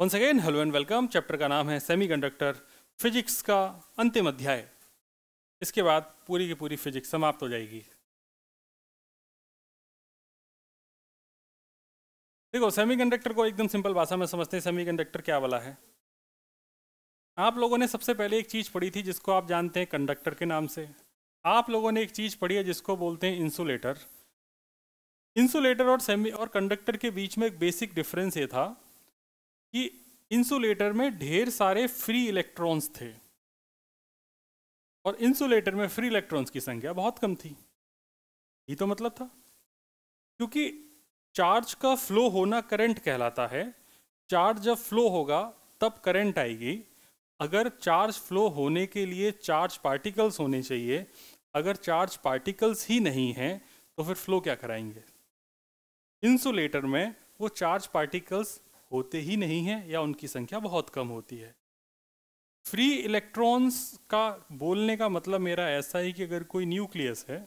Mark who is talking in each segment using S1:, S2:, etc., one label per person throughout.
S1: Once again hello and welcome. Chapter का नाम है सेमीकंडक्टर, फिजिक्स का अंतिम अध्याय। इसके बाद पूरी की पूरी फिजिक्स समाप्त हो जाएगी। देखो, सेमीकंडक्टर को एकदम सिंपल भाषा में समझते हैं। सेमीकंडक्टर क्या वाला है? आप लोगों ने सबसे पहले एक चीज़ पढ़ी थी जिसको आप जानते हैं कंडक्टर के नाम से। आप लोगों ने एक चीज़ पढ़ी है जिसको बोलते हैं इंसुलेटर। इंसुलेटर और सेमी और कंडक्टर के बीच में एक बेसिक डिफरेंस ये था कि इंसुलेटर में ढेर सारे फ्री इलेक्ट्रॉन्स थे और इंसुलेटर में फ्री इलेक्ट्रॉन्स की संख्या बहुत कम थी। ये तो मतलब था, क्योंकि चार्ज का फ्लो होना करंट कहलाता है। चार्ज जब फ्लो होगा तब करंट आएगी। अगर चार्ज फ्लो होने के लिए चार्ज पार्टिकल्स होने चाहिए, अगर चार्ज पार्टिकल्स ही नहीं हैं तो फिर फ्लो क्या कराएंगे? इंसुलेटर में वो चार्ज पार्टिकल्स होते ही नहीं हैं या उनकी संख्या बहुत कम होती है। फ्री इलेक्ट्रॉन्स का बोलने का मतलब मेरा ऐसा ही कि अगर कोई न्यूक्लियस है,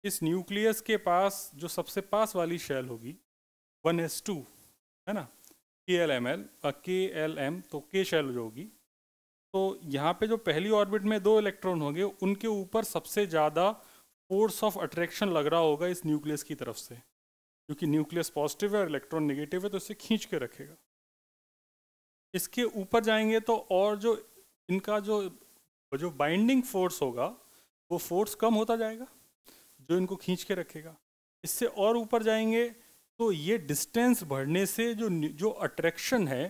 S1: इस न्यूक्लियस के पास जो सबसे पास वाली शेल होगी 1s2 है ना, KLML KLM, तो K शेल जो होगी, तो यहाँ पे जो पहली ऑर्बिट में 2 इलेक्ट्रॉन होंगे उनके ऊपर सबसे ज़्यादा फोर्स ऑफ अट्रैक्शन लग रहा होगा इस न्यूक्लियस की तरफ से, क्योंकि न्यूक्लियस पॉजिटिव है और इलेक्ट्रॉन नेगेटिव है, तो इसे खींच के रखेगा। इसके ऊपर जाएंगे तो और जो इनका जो बाइंडिंग फोर्स होगा वो फोर्स कम होता जाएगा जो इनको खींच के रखेगा। इससे और ऊपर जाएंगे तो ये डिस्टेंस बढ़ने से जो अट्रैक्शन है,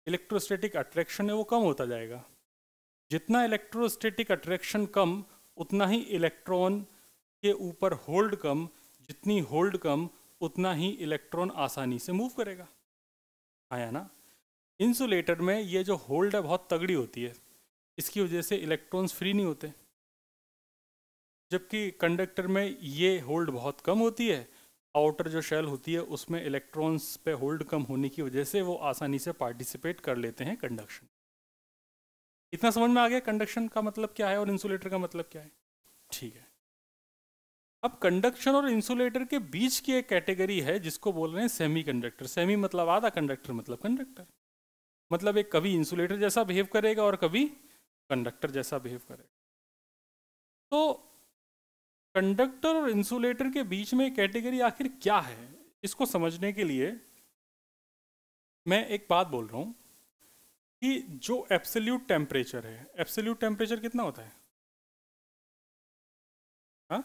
S1: इलेक्ट्रोस्टैटिक अट्रैक्शन है, वो कम होता जाएगा। जितना इलेक्ट्रोस्टैटिक अट्रैक्शन कम, उतना ही इलेक्ट्रॉन के ऊपर होल्ड कम, जितनी होल्ड कम उतना ही इलेक्ट्रॉन आसानी से मूव करेगा। आया ना? इंसुलेटर में ये जो होल्ड है बहुत तगड़ी होती है, इसकी वजह से इलेक्ट्रॉन्स फ्री नहीं होते, जबकि कंडक्टर में ये होल्ड बहुत कम होती है। आउटर जो शेल होती है उसमें इलेक्ट्रॉन्स पे होल्ड कम होने की वजह से वो आसानी से पार्टिसिपेट कर लेते हैं कंडक्शन। इतना समझ में आ गया कंडक्शन का मतलब क्या है और इंसुलेटर का मतलब क्या है? ठीक है। अब कंडक्शन और इंसुलेटर के बीच की एक कैटेगरी है जिसको बोल रहे हैं सेमी कंडक्टर। सेमी मतलब आधा, कंडक्टर मतलब कंडक्टर। मतलब एक कभी इंसुलेटर जैसा बिहेव करेगा और कभी कंडक्टर जैसा बिहेव करेगा। तो कंडक्टर और इंसुलेटर के बीच में कैटेगरी आखिर क्या है, इसको समझने के लिए मैं एक बात बोल रहा हूं कि जो एब्सोल्यूट टेम्परेचर है, एब्सोल्यूट टेम्परेचर कितना होता है? हाँ,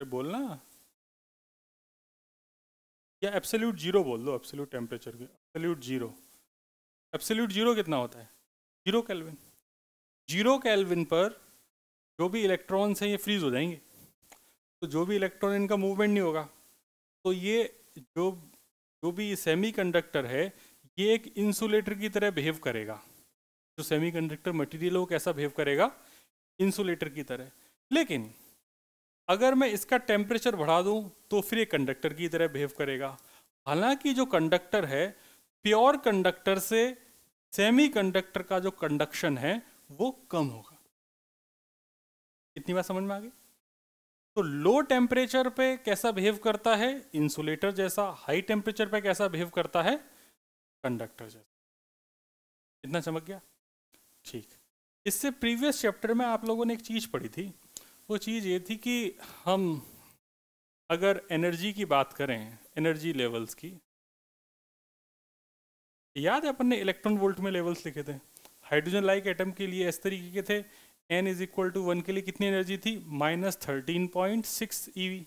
S1: बोलना, या एब्सोल्यूट जीरो बोल दो। एब्सोल्यूट टेम्परेचर के एब्सोल्यूट जीरो, एब्सोल्यूट जीरो कितना होता है? 0 केल्विन। 0 केल्विन पर जो भी इलेक्ट्रॉन्स हैं ये फ्रीज हो जाएंगे, तो जो भी इलेक्ट्रॉन, इनका मूवमेंट नहीं होगा। तो ये जो जो भी सेमी कंडक्टर है ये एक इंसुलेटर की तरह बिहेव करेगा। जो सेमी कंडक्टर मटीरियल है वो कैसा बिहेव करेगा? इंसुलेटर की तरह। लेकिन अगर मैं इसका टेम्परेचर बढ़ा दूं तो फिर ये कंडक्टर की तरह बिहेव करेगा। हालांकि जो कंडक्टर है, प्योर कंडक्टर से सेमी कंडक्टर का जो कंडक्शन है वो कम होगा। इतनी बात समझ में आ गई? तो लो टेम्परेचर पे कैसा बिहेव करता है? इंसुलेटर जैसा। हाई टेम्परेचर पे कैसा बिहेव करता है? कंडक्टर जैसा। इतना चमक गया? ठीक। इससे प्रीवियस चैप्टर में आप लोगों ने एक चीज़ पढ़ी थी। वो चीज़ ये थी कि हम अगर एनर्जी की बात करें, एनर्जी लेवल्स की, याद है अपन ने इलेक्ट्रॉन वोल्ट में लेवल्स लिखे थे। हाइड्रोजन लाइक एटम के लिए इस तरीके के थे। n इज इक्वल टू 1 के लिए कितनी एनर्जी थी? -13.6 eV,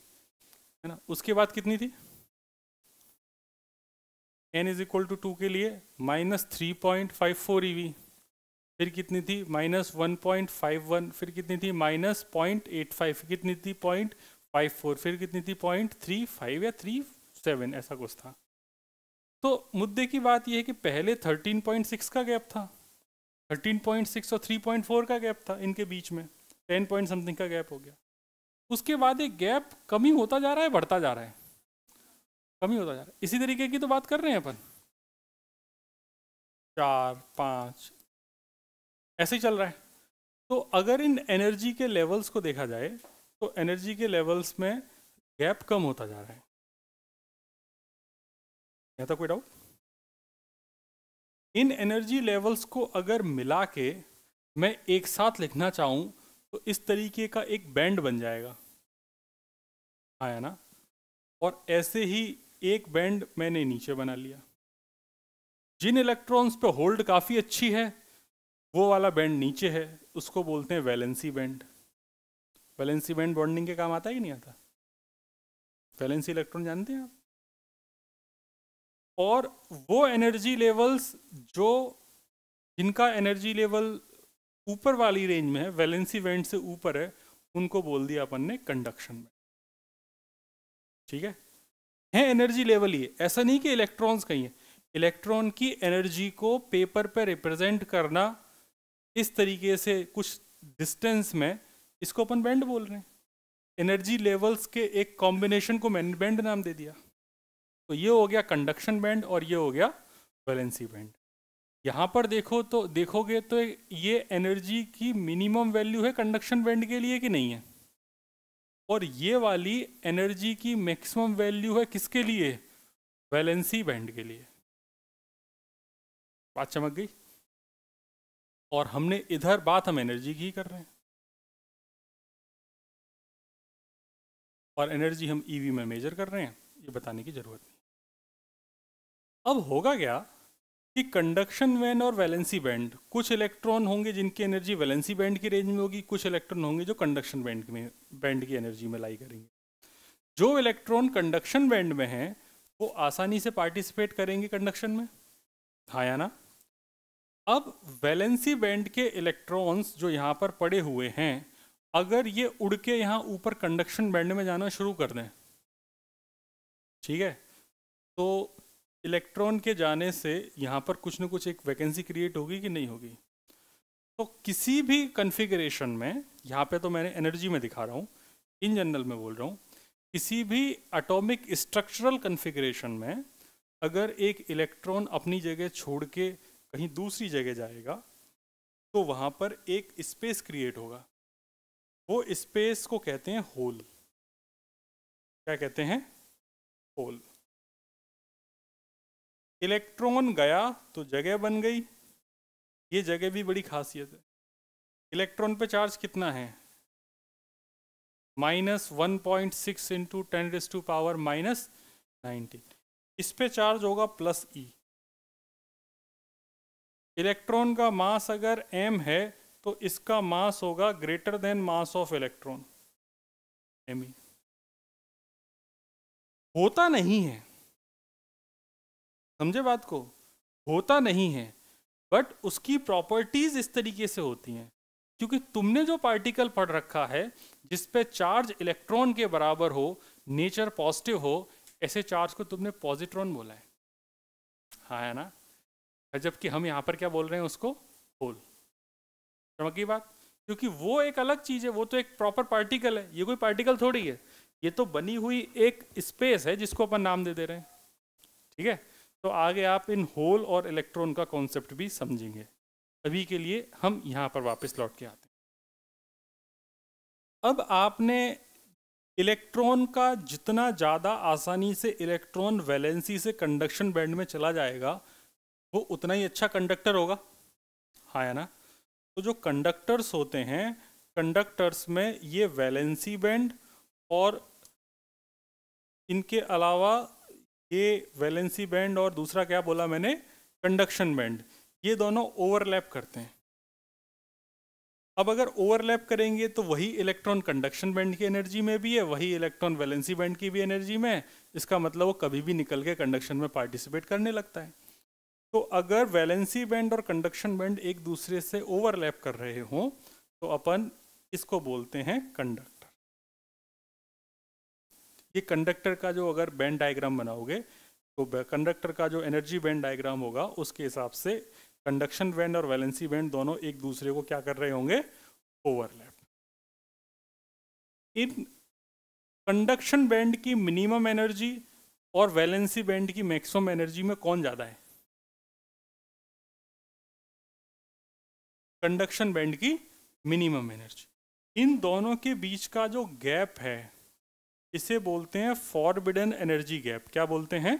S1: है ना। उसके बाद कितनी थी? n इज इक्वल टू 2 के लिए -3.54 eV। फिर कितनी थी? -1.51। फिर कितनी थी? -0.85। कितनी थी? 0.54। फिर कितनी थी? 0.35 या 37, ऐसा कुछ था। तो मुद्दे की बात यह है कि पहले 13.6 का गैप था, 13.6 और 3.4 का गैप था इनके बीच में, 10 पॉइंट समथिंग का गैप हो गया। उसके बाद एक गैप कमी होता जा रहा है, बढ़ता जा रहा है, कमी होता जा रहा है। इसी तरीके की तो बात कर रहे हैं अपन, 4, 5 ऐसे ही चल रहा है। तो अगर इन एनर्जी के लेवल्स को देखा जाए तो एनर्जी के लेवल्स में गैप कम होता जा रहा है। या तो कोई डाउट? इन एनर्जी लेवल्स को अगर मिला के मैं एक साथ लिखना चाहूँ तो इस तरीके का एक बैंड बन जाएगा, आया ना। और ऐसे ही एक बैंड मैंने नीचे बना लिया। जिन इलेक्ट्रॉन्स पे होल्ड काफ़ी अच्छी है वो वाला बैंड नीचे है, उसको बोलते हैं valency band. Valency band bonding के काम आता है कि नहीं आता? वैलेंसी इलेक्ट्रॉन जानते हैं आप? और वो एनर्जी लेवल्स जो जिनका एनर्जी लेवल ऊपर वाली रेंज में है, वैलेंसी बैंड से ऊपर है, उनको बोल दिया अपन ने कंडक्शन बैंड। ठीक है एनर्जी लेवल ही है, ऐसा नहीं कि इलेक्ट्रॉन्स कहीं है। इलेक्ट्रॉन की एनर्जी को पेपर पे रिप्रेजेंट करना इस तरीके से कुछ डिस्टेंस में, इसको अपन बैंड बोल रहे हैं। एनर्जी लेवल्स के एक कॉम्बिनेशन को मैंने बैंड नाम दे दिया। तो ये हो गया कंडक्शन बैंड और ये हो गया वैलेंसी बैंड। यहाँ पर देखोगे तो ये एनर्जी की मिनिमम वैल्यू है कंडक्शन बैंड के लिए कि नहीं है, और ये वाली एनर्जी की मैक्सिमम वैल्यू है किसके लिए? वैलेंसी बैंड के लिए। बात चमक गई? और हमने इधर बात हम एनर्जी की कर रहे हैं, और एनर्जी हम ईवी में मेजर कर रहे हैं, ये बताने की जरूरत नहीं। अब होगा क्या कि कंडक्शन बैंड और वैलेंसी बैंड, कुछ इलेक्ट्रॉन होंगे जिनकी एनर्जी वैलेंसी बैंड की रेंज में होगी, कुछ इलेक्ट्रॉन होंगे जो कंडक्शन बैंड की एनर्जी में लाई करेंगे। जो इलेक्ट्रॉन कंडक्शन बैंड में हैं वो आसानी से पार्टिसिपेट करेंगे कंडक्शन में, हाँ या ना। अब वैलेंसी बैंड के इलेक्ट्रॉन्स जो यहाँ पर पड़े हुए हैं, अगर ये उड़ के यहाँ ऊपर कंडक्शन बैंड में जाना शुरू कर दें, ठीक है, तो इलेक्ट्रॉन के जाने से यहाँ पर कुछ ना कुछ एक वैकेंसी क्रिएट होगी कि नहीं होगी? तो किसी भी कन्फिगरेशन में, यहाँ पे तो मैंने एनर्जी में दिखा रहा हूँ, इन जनरल में बोल रहा हूँ, किसी भी एटॉमिक स्ट्रक्चरल कन्फिगरेशन में अगर एक इलेक्ट्रॉन अपनी जगह छोड़ के कहीं दूसरी जगह जाएगा तो वहाँ पर एक स्पेस क्रिएट होगा। वो स्पेस को कहते हैं होल। क्या कहते हैं? होल। इलेक्ट्रॉन गया तो जगह बन गई। ये जगह भी बड़ी खासियत है। इलेक्ट्रॉन पे चार्ज कितना है? -1.6 इंटू 10⁻⁻⁹। इस पे चार्ज होगा +E। इलेक्ट्रॉन का मास अगर m है तो इसका मास होगा greater then mass of electron, me। होता नहीं है, समझे बात को? होता नहीं है, बट उसकी प्रॉपर्टीज इस तरीके से होती हैं क्योंकि तुमने जो पार्टिकल पढ़ रखा है जिस पे चार्ज इलेक्ट्रॉन के बराबर हो, नेचर पॉजिटिव हो, ऐसे चार्ज को तुमने पॉजिट्रॉन बोला है, हाँ है ना। जबकि हम यहाँ पर क्या बोल रहे हैं उसको? होल। समझ गई बात? क्योंकि वो एक अलग चीज है, वो तो एक प्रॉपर पार्टिकल है, ये कोई पार्टिकल थोड़ी है, ये तो बनी हुई एक स्पेस है जिसको अपन नाम दे दे रहे हैं। ठीक है, तो आगे आप इन होल और इलेक्ट्रॉन का कॉन्सेप्ट भी समझेंगे। अभी के लिए हम यहाँ पर वापस लौट के आते हैं। अब आपने इलेक्ट्रॉन का जितना ज़्यादा आसानी से इलेक्ट्रॉन वैलेंसी से कंडक्शन बैंड में चला जाएगा वो उतना ही अच्छा कंडक्टर होगा, हाँ है ना। तो जो कंडक्टर्स होते हैं, कंडक्टर्स में ये वैलेंसी बैंड और इनके अलावा ये वैलेंसी बैंड और दूसरा क्या बोला मैंने? कंडक्शन बैंड, ये दोनों ओवरलैप करते हैं। अब अगर ओवरलैप करेंगे तो वही इलेक्ट्रॉन कंडक्शन बैंड की एनर्जी में भी है, वही इलेक्ट्रॉन वैलेंसी बैंड की भी एनर्जी में है। इसका मतलब वो कभी भी निकल के कंडक्शन में पार्टिसिपेट करने लगता है। तो अगर वैलेंसी बैंड और कंडक्शन बैंड एक दूसरे से ओवरलैप कर रहे हों तो अपन इसको बोलते हैं कंडक्टर। ये कंडक्टर का जो अगर बैंड डायग्राम बनाओगे तो कंडक्टर का जो एनर्जी बैंड डायग्राम होगा उसके हिसाब से कंडक्शन बैंड और वैलेंसी बैंड दोनों एक दूसरे को क्या कर रहे होंगे? ओवरलैप। इन कंडक्शन बैंड की मिनिमम एनर्जी और वैलेंसी बैंड की मैक्सिमम एनर्जी में कौन ज्यादा है? कंडक्शन बैंड की मिनिमम एनर्जी। इन दोनों के बीच का जो गैप है इसे बोलते हैं फॉरबिडन एनर्जी गैप। क्या बोलते हैं?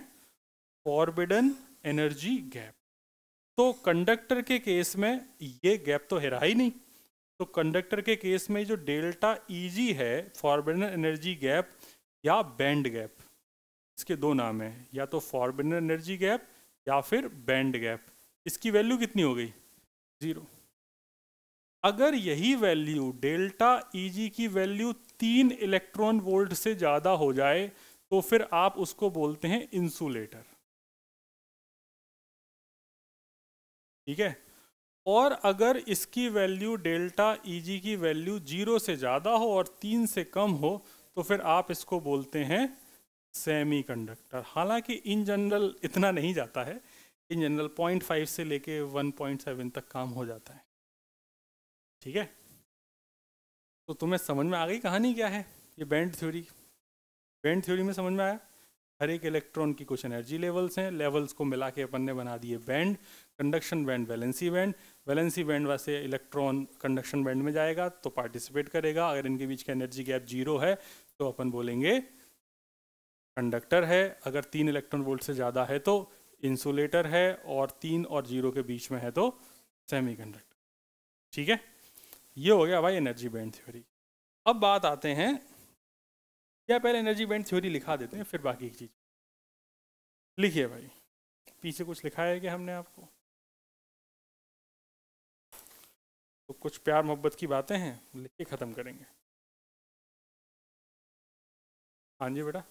S1: Forbidden energy gap. तो कंडक्टर के केस में ये गैप तो है रहा ही नहीं। तो कंडक्टर के केस में जो डेल्टा Eg है, फॉरबिडन एनर्जी गैप या बैंड गैप, इसके दो नाम हैं, या तो फॉरबिडन एनर्जी गैप या फिर बैंड गैप। इसकी वैल्यू कितनी हो गई? 0। अगर यही वैल्यू डेल्टा Eg की वैल्यू 3 इलेक्ट्रॉन वोल्ट से ज़्यादा हो जाए तो फिर आप उसको बोलते हैं इंसुलेटर। ठीक है। और अगर इसकी वैल्यू डेल्टा Eg की वैल्यू 0 से ज़्यादा हो और 3 से कम हो तो फिर आप इसको बोलते हैं सेमीकंडक्टर। हालांकि इन जनरल इतना नहीं जाता है, इन जनरल 0.5 से लेके 1.7 तक काम हो जाता है। ठीक है। तो तुम्हें समझ में आ गई कहानी क्या है? ये बैंड थ्योरी, बैंड थ्योरी में समझ में आया। हर एक इलेक्ट्रॉन की कुछ एनर्जी लेवल्स हैं, लेवल्स को मिला के अपन ने बना दिए band. Conduction band, valency band, valency band वैसे इलेक्ट्रॉन कंडक्शन बैंड में जाएगा तो पार्टिसिपेट करेगा। अगर इनके बीच का एनर्जी गैप 0 है तो अपन बोलेंगे कंडक्टर है। अगर 3 इलेक्ट्रॉन वोल्ट से ज़्यादा है तो इंसुलेटर है, और 3 और 0 के बीच में है तो सेमीकंडक्टर। ठीक है, ये हो गया भाई एनर्जी बैंड थ्योरी। अब बात आते हैं, या पहले एनर्जी बैंड थ्योरी लिखा देते हैं फिर बाकी की चीज़ लिखिए भाई। पीछे कुछ लिखा है कि हमने आपको? तो कुछ प्यार मोहब्बत की बातें हैं, लिख के ख़त्म करेंगे। हाँ जी बेटा।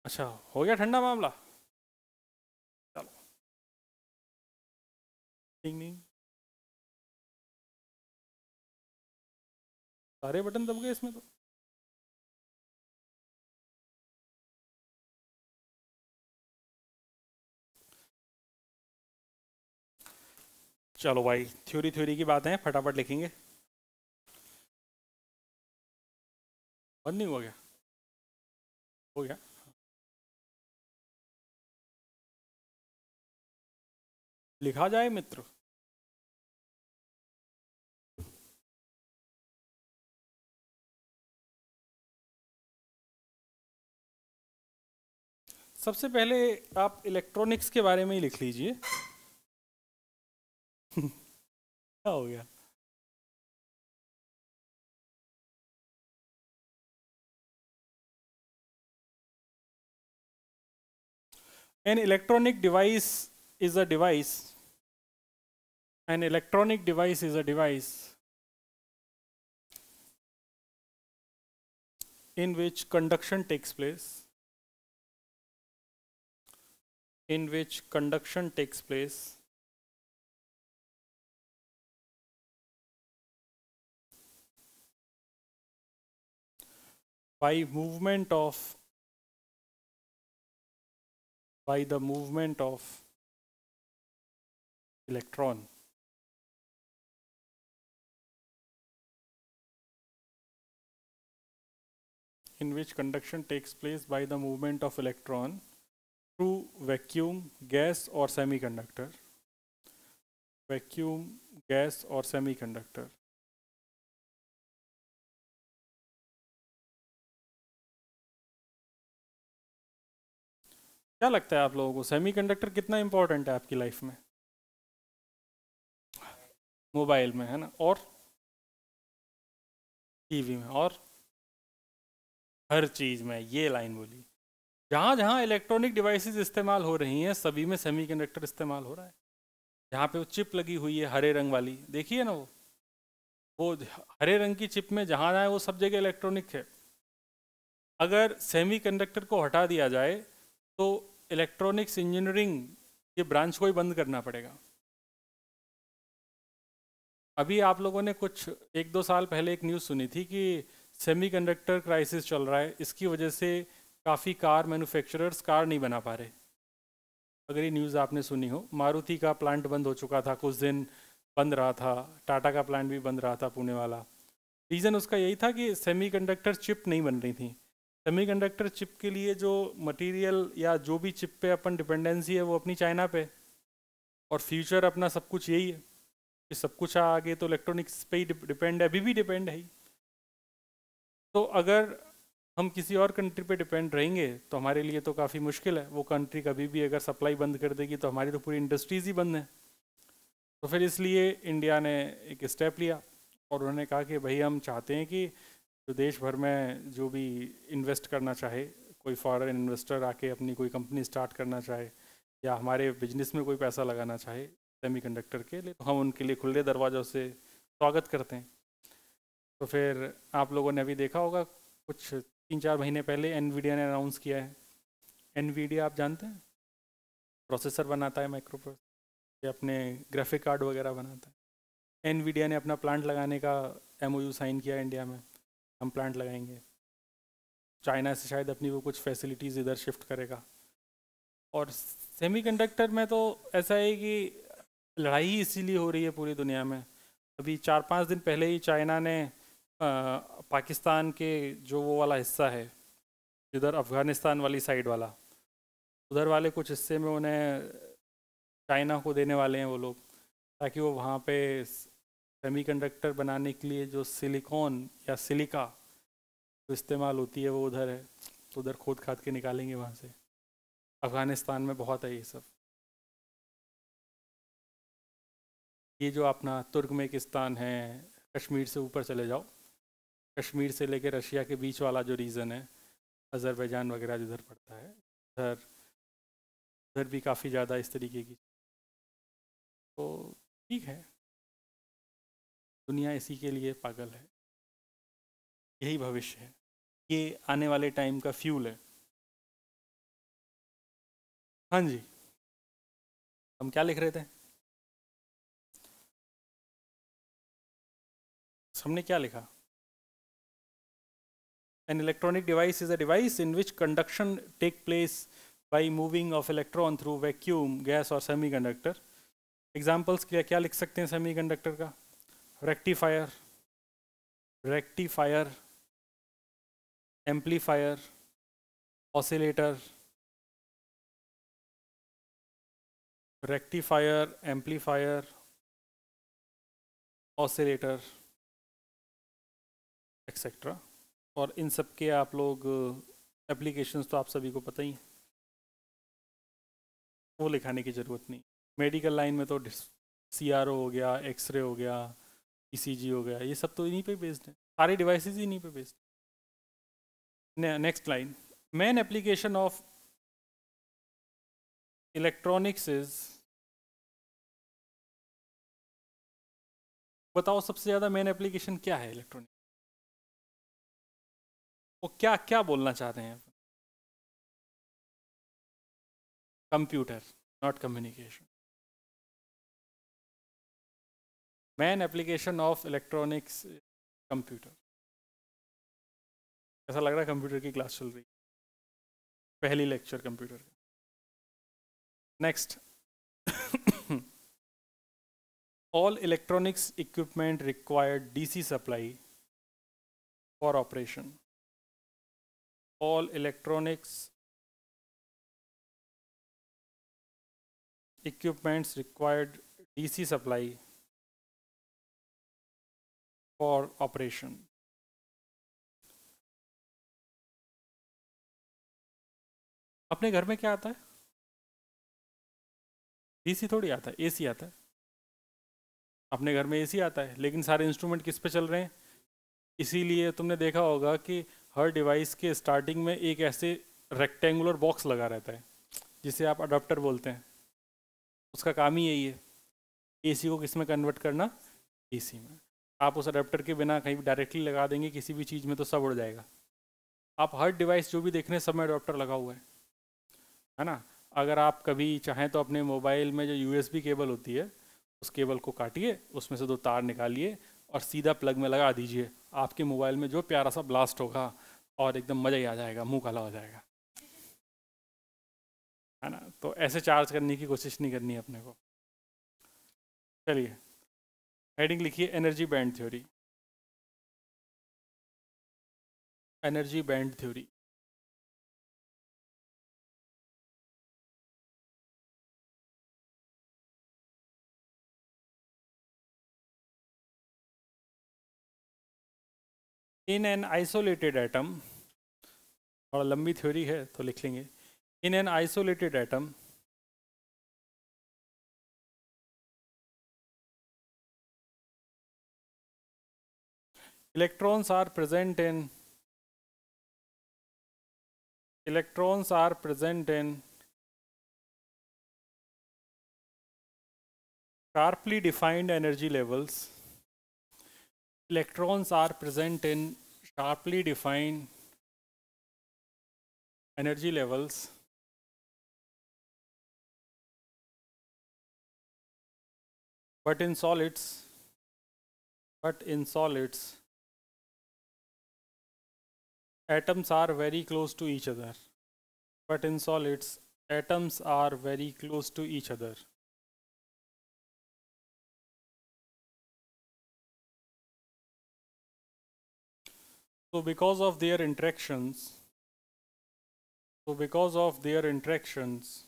S1: अच्छा, हो गया ठंडा मामला? चलो, ठीक नहीं, सारे बटन दब गए इसमें तो। चलो भाई, थ्योरी थ्योरी की बातें हैं, फटाफट लिखेंगे। बंद नहीं हुआ क्या? हो गया। लिखा जाए मित्र। सबसे पहले आप इलेक्ट्रॉनिक्स के बारे में ही लिख लीजिए। क्या हो गया? An electronic device is a device. An electronic device is a device in which conduction takes place. In which conduction takes place by movement of by the movement of electron. In which conduction takes place by the movement of electron through vacuum, gas or semiconductor. Vacuum, gas or semiconductor. क्या लगता है आप लोगों को, semiconductor कितना important है आपकी life में? मोबाइल में है ना, और टीवी में, और हर चीज़ में। ये लाइन बोली, जहाँ जहाँ इलेक्ट्रॉनिक डिवाइसेस इस्तेमाल हो रही हैं सभी में सेमीकंडक्टर इस्तेमाल हो रहा है। जहाँ पे वो चिप लगी हुई है हरे रंग वाली, देखिए ना, वो हरे रंग की चिप में जहाँ जाए वो सब जगह इलेक्ट्रॉनिक है। अगर सेमीकंडक्टर को हटा दिया जाए तो इलेक्ट्रॉनिक्स इंजीनियरिंग ये ब्रांच को ही बंद करना पड़ेगा। अभी आप लोगों ने कुछ 1-2 साल पहले एक न्यूज़ सुनी थी कि सेमीकंडक्टर क्राइसिस चल रहा है, इसकी वजह से काफ़ी कार मैन्युफैक्चरर्स कार नहीं बना पा रहे। अगर ये न्यूज़ आपने सुनी हो, मारुति का प्लांट बंद हो चुका था, कुछ दिन बंद रहा था, टाटा का प्लांट भी बंद रहा था पुणे वाला। रीज़न उसका यही था कि सेमीकंडक्टर चिप नहीं बन रही थी। सेमीकंडक्टर चिप के लिए जो मटेरियल या जो भी चिप पे अपन डिपेंडेंसी है वो अपनी चाइना पे, और फ्यूचर अपना सब कुछ यही है कि सब कुछ आगे तो इलेक्ट्रॉनिक्स पे ही डिपेंड है, अभी भी डिपेंड है ही। तो अगर हम किसी और कंट्री पे डिपेंड रहेंगे तो हमारे लिए तो काफ़ी मुश्किल है। वो कंट्री कभी भी अगर सप्लाई बंद कर देगी तो हमारी तो पूरी इंडस्ट्रीज़ ही बंद है। तो फिर इसलिए इंडिया ने एक स्टेप लिया और उन्होंने कहा कि भाई हम चाहते हैं कि जो देश भर में जो भी इन्वेस्ट करना चाहे, कोई फॉरेन इन्वेस्टर आके अपनी कोई कंपनी स्टार्ट करना चाहे या हमारे बिजनेस में कोई पैसा लगाना चाहे सेमीकंडक्टर के लिए, तो हम उनके लिए खुले दरवाज़ों से स्वागत करते हैं। तो फिर आप लोगों ने अभी देखा होगा कुछ 3-4 महीने पहले एनवीडिया ने अनाउंस किया है। एनवीडिया आप जानते हैं, प्रोसेसर बनाता है, माइक्रो प्रोसेसर, ये अपने ग्राफिक कार्ड वगैरह बनाता है। एनवीडिया ने अपना प्लांट लगाने का एमओयू साइन किया इंडिया में, हम प्लांट लगाएंगे। चाइना से शायद अपनी वो कुछ फैसिलिटीज़ इधर शिफ्ट करेगा। और सेमीकंडक्टर में तो ऐसा है कि लड़ाई ही इसीलिए हो रही है पूरी दुनिया में। अभी 4-5 दिन पहले ही चाइना ने पाकिस्तान के जो वो वाला हिस्सा है, इधर अफ़गानिस्तान वाली साइड वाला, उधर वाले कुछ हिस्से में उन्हें चाइना को देने वाले हैं वो लोग, ताकि वो वहाँ पे सेमीकंडक्टर बनाने के लिए जो सिलिकॉन या सिलिका जो इस्तेमाल होती है वो उधर है, तो उधर खोद खाद के निकालेंगे वहाँ से। अफ़गानिस्तान में बहुत है ये सब। ये जो अपना तुर्कमेनिस्तान है, कश्मीर से ऊपर चले जाओ, कश्मीर से लेकर रशिया के बीच वाला जो रीजन है, अज़रबैजान वगैरह जिधर पड़ता है, उधर उधर भी काफ़ी ज़्यादा इस तरीके की। तो ठीक है, दुनिया इसी के लिए पागल है, यही भविष्य है, ये आने वाले टाइम का फ्यूल है। हाँ जी, हम क्या लिख रहे थे? हमने क्या लिखा? An electronic device is a device in which conduction take place by moving of electron through vacuum, gas और semiconductor. Examples क्या लिख सकते हैं semiconductor का? Rectifier, rectifier, amplifier, oscillator, rectifier, amplifier, oscillator, etc. और इन सब के आप लोग एप्लीकेशंस तो आप सभी को पता ही, वो लिखाने की ज़रूरत नहीं। मेडिकल लाइन में तो CRO हो गया, एक्सरे हो गया, ECG हो गया, ये सब तो इन्हीं पे बेस्ड है, सारे डिवाइसेस ही इन्हीं पे based. Next line, main application of electronics is, बताओ सबसे ज़्यादा मेन एप्लीकेशन क्या है इलेक्ट्रॉनिक? वो क्या क्या बोलना चाहते हैं? Computer, not communication. Main application of electronics computer. ऐसा लग रहा है कंप्यूटर की क्लास चल रही, पहली लेक्चर कंप्यूटर का। Next, all electronics equipment required DC supply for operation. All electronics equipments required DC supply for operation. अपने घर में क्या आता है? DC थोड़ी आता है, AC आता है। अपने घर में AC आता है, लेकिन सारे इंस्ट्रूमेंट किस पे चल रहे हैं? इसीलिए तुमने देखा होगा कि हर डिवाइस के स्टार्टिंग में एक ऐसे रेक्टेंगुलर बॉक्स लगा रहता है जिसे आप अडाप्टर बोलते हैं। उसका काम ही यही है, AC को किस में कन्वर्ट करना? AC में। आप उस अडाप्टर के बिना कहीं डायरेक्टली लगा देंगे किसी भी चीज़ में तो सब उड़ जाएगा। आप हर डिवाइस जो भी देख रहे हैं सब में अडाप्टर लगा हुआ है ना? अगर आप कभी चाहें तो अपने मोबाइल में जो USB केबल होती है, उस केबल को काटिए, उसमें से 2 तार निकालिए और सीधा प्लग में लगा दीजिए। आपके मोबाइल में जो प्यारा सा ब्लास्ट होगा और एकदम मज़ा ही आ जाएगा, मुंह काला हो जाएगा, है ना? तो ऐसे चार्ज करने की कोशिश नहीं करनी है अपने को। चलिए, हेडिंग लिखिए energy band theory. Energy band theory. In an isolated atom, थोड़ा लंबी थ्योरी है तो लिख लेंगे। In an isolated atom electrons are present in electrons are present in sharply defined energy levels. Electrons are present in sharply defined energy levels, but in solids, but in solids, atoms are very close to each other. But in solids, atoms are very close to each other. So because of their interactions, so because of their interactions,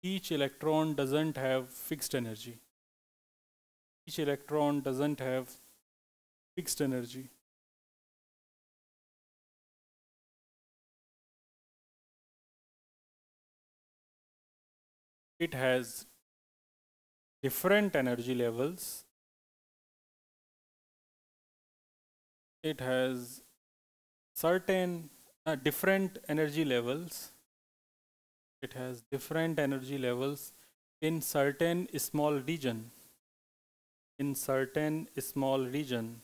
S1: each electron doesn't have fixed energy. Each electron doesn't have fixed energy. It has different energy levels. It has certain different energy levels. It has different energy levels in certain small region. In certain small region.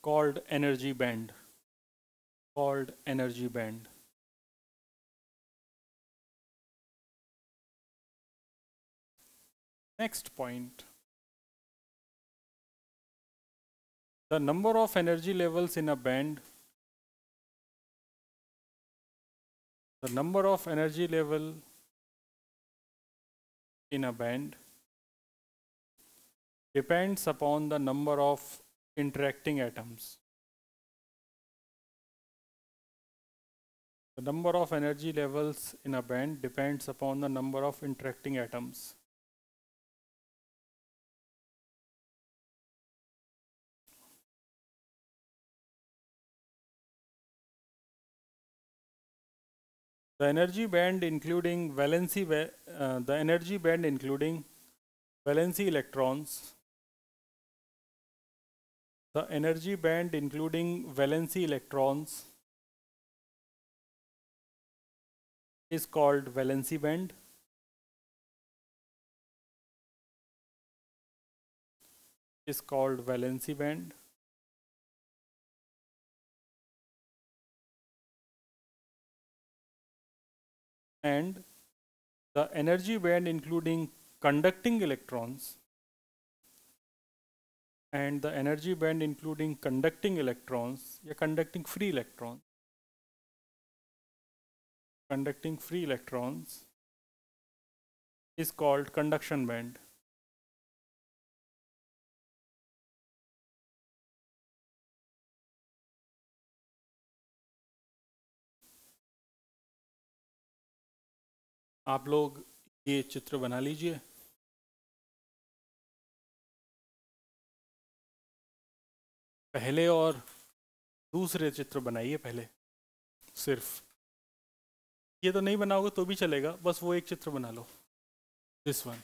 S1: Called energy band. Called energy band. Next point. The number of energy levels in a band. The number of energy level in a band depends upon the number of interacting atoms. The number of energy levels in a band depends upon the number of interacting atoms. The energy band including the energy band including valency electrons. The energy band including valency electrons is called valency band. Is called valency band. And the energy band including conducting electrons and the energy band including conducting electrons या conducting free electrons is called conduction band. आप लोग ये चित्र बना लीजिए. पहले और दूसरे चित्र बनाइए पहले. सिर्फ ये तो नहीं बनाओगे तो भी चलेगा, बस वो एक चित्र बना लो. This one.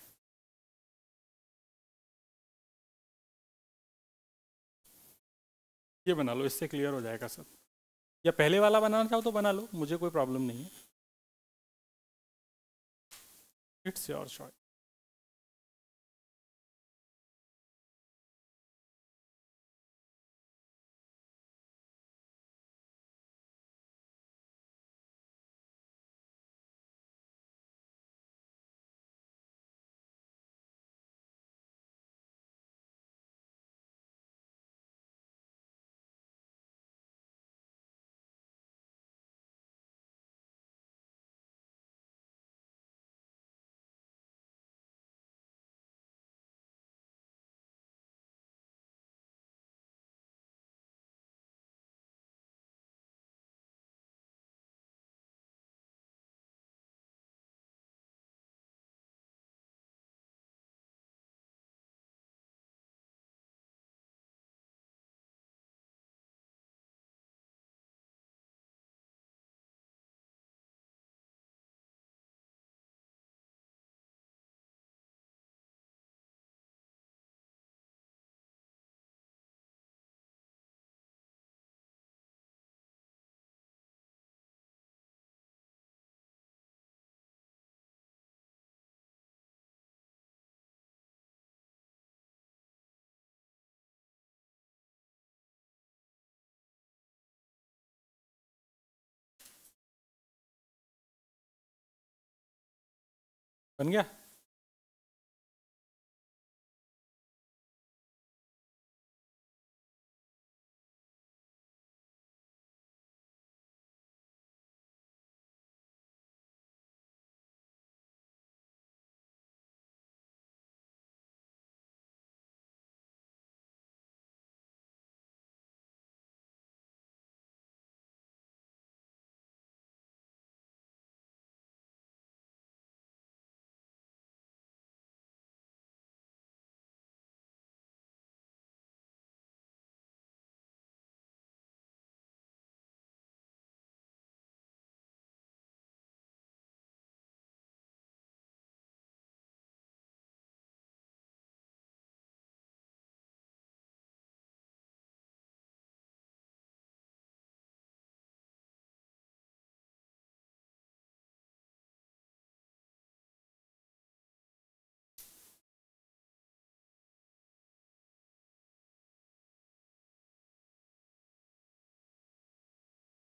S1: ये बना लो, इससे क्लियर हो जाएगा सब. या पहले वाला बनाना चाहो तो बना लो, मुझे कोई प्रॉब्लम नहीं है. It's your choice. बन गया?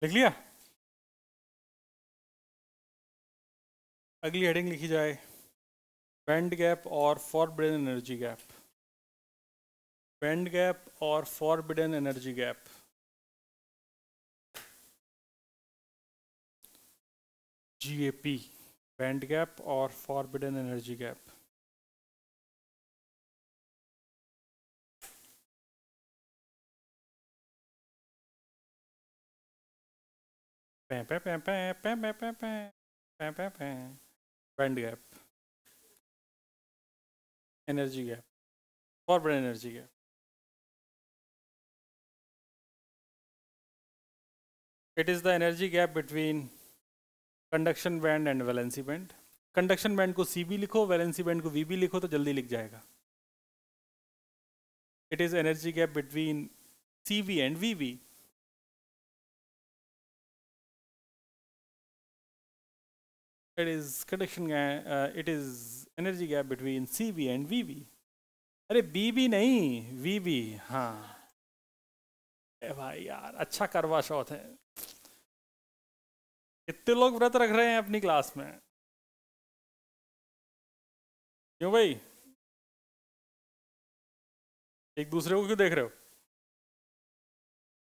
S1: लिख लिया? अगली हेडिंग लिखी जाए, बैंड गैप और forbidden energy gap. Band gap और forbidden energy gap. G A P, band gap और forbidden energy gap. Band gap, energy gap, forbidden energy gap. It is the energy gap between conduction band and valency band. Conduction band को C B लिखो, valency band को V B लिखो तो जल्दी लिख जाएगा। It is energy gap between C V and V V. It is conduction, it is energy gap between C V and V V. अरे B B नहीं, V B. हाँ ए भाई यार, अच्छा करवा चौथ है। कितने लोग व्रत रख रहे हैं अपनी क्लास में? क्यों भाई, एक दूसरे को क्यों देख रहे हो?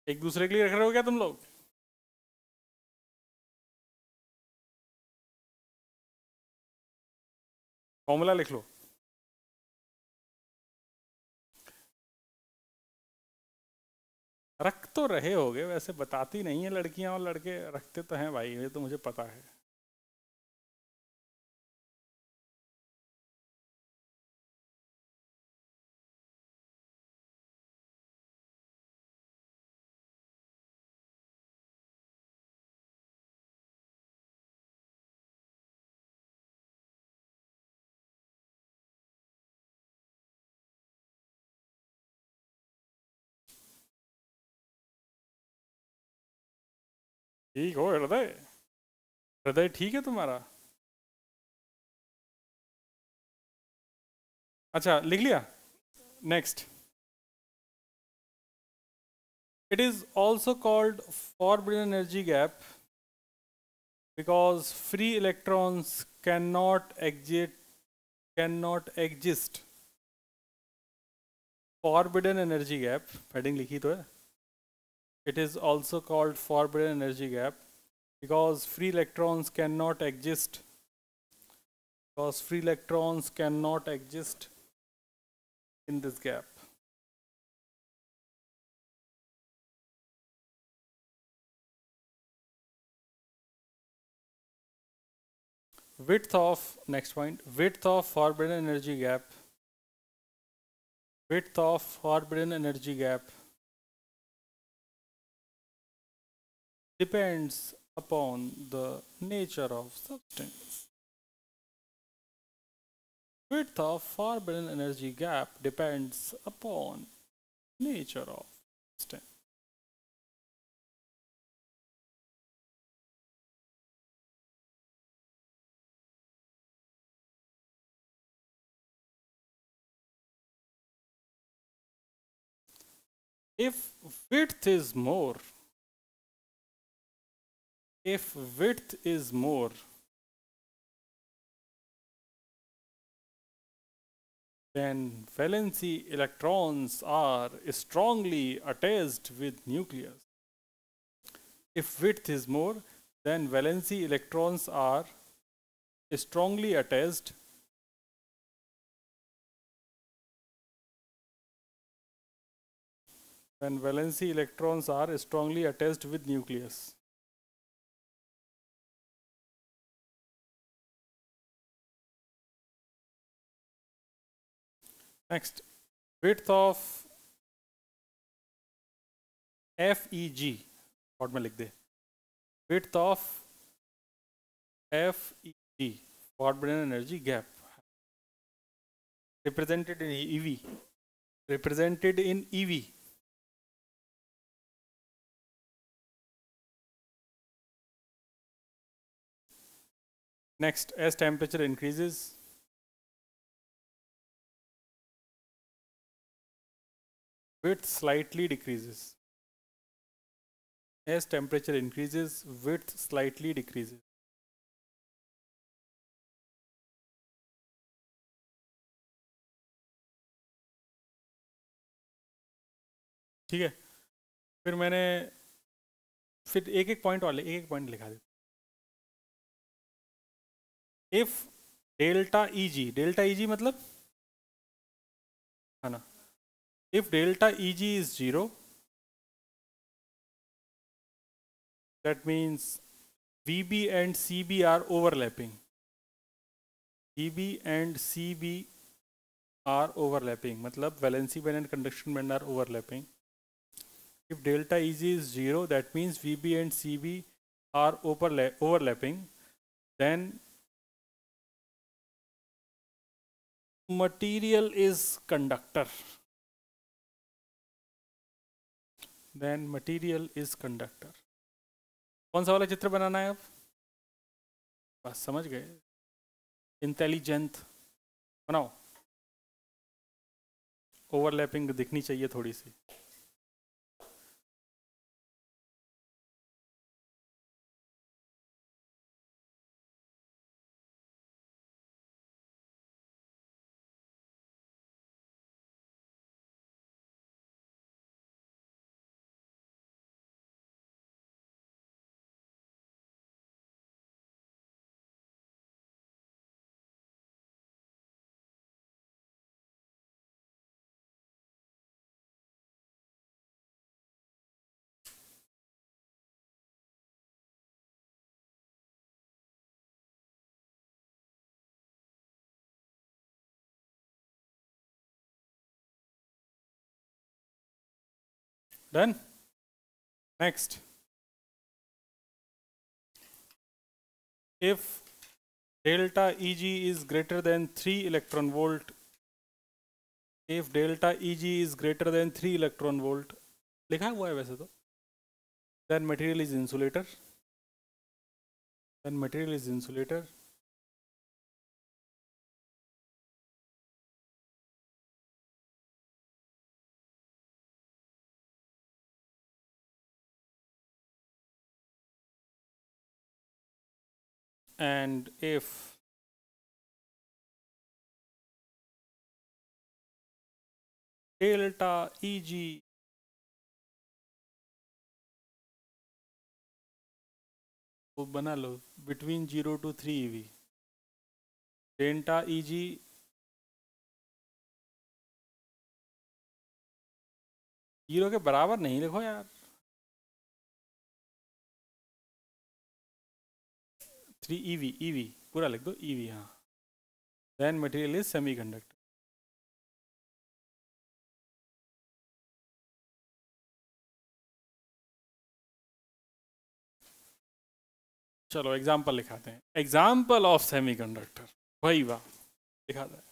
S1: एक दूसरे के लिए रख रहे हो क्या तुम लोग? फॉर्मूला लिख लो। रख तो रहे होगे, वैसे बताती नहीं है लड़कियां, और लड़के रखते तो हैं भाई, ये तो मुझे पता है। ठीक हो हृदय? हृदय ठीक है तुम्हारा? अच्छा लिख लिया। Next, it is also called forbidden energy gap because free electrons can not exist. Forbidden energy gap, heading लिखी तो है। It is also called forbidden energy gap because free electrons cannot exist, in this gap. Next point, width of forbidden energy gap depends upon the nature of substance. Width of forbidden energy gap depends upon nature of substance. If width is more, then valency electrons are strongly attached with nucleus. If width is more, then valency electrons are strongly attached with nucleus. Next, width of FEG, और में लिख दे, width of FEG, forbidden energy gap, represented in EV. Next, as temperature increases, width slightly decreases. As temperature increases, width slightly decreases. ठीक है, फिर मैंने एक एक point लिखा दे. इफ डेल्टा ईजी मतलब है ना, if delta Eg is 0, that means Vb and Cb are overlapping. Vb and Cb are overlapping, मतलब valency band and conduction band are overlapping. If delta Eg is 0, that means Vb and Cb are overlapping. Then material is conductor. कौन सा वाला चित्र बनाना है अब? बस समझ गए, इंटेलिजेंट बनाओ. ओवरलैपिंग दिखनी चाहिए थोड़ी सी. Done. Next, if delta Eg is greater than 3 electron volt, लिखा हुआ है वैसे तो, then material is insulator. And if delta Eg वो बना लो between 0 to 3 eV, delta Eg 0 के बराबर नहीं लिखो यार, 3 EV पूरा लिख दो, EV. हाँ, then material is semiconductor. चलो एग्जाम्पल लिखाते हैं. एग्जाम्पल ऑफ सेमीकंडक्टर, भाई वाह, दिखाता है.